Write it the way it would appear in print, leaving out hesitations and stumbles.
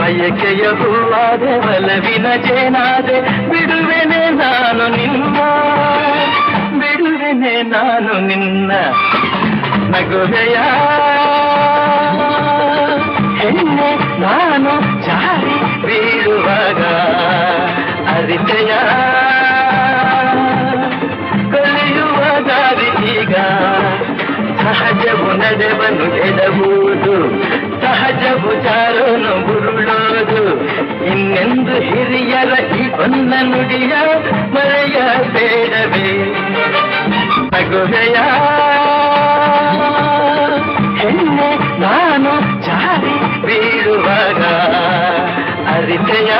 ಬಯಕೆಯ ಹೂವಾದೆ ಬಲವಿನ ಜೇನಾದೆ ಬಿಡುವೆನೆ ನಾನು ನಿನ್ನ ಬಿಡುವೆನೆ ನಾನು ನಿನ್ನ ನಗುವೆಯ ಹೆಣ್ಣೆ ನಾನು ಜಾರಿ ಬೀಳುವಾಗ ಅರಿತೆಯ ಕಲಿಯುವ ದಾರಿ ಈಗ ಸಹಜವು ನಡೆವನು ಎಡಬಹುದು ಸಹಜವು ಜಾರನು ಬುರುಳೋದು ಇನ್ನೆಂದು ಹಿರಿಯರ ಈ ಬನ್ನ ನುಡಿಯ ಮರೆಯಬೇಡವೇ ನಗುವೆಯ ಹೆಣ್ಣೆ ನಾನು ಜಾರಿ ಬೀಳುವಾಗ ಅರಿತೆಯ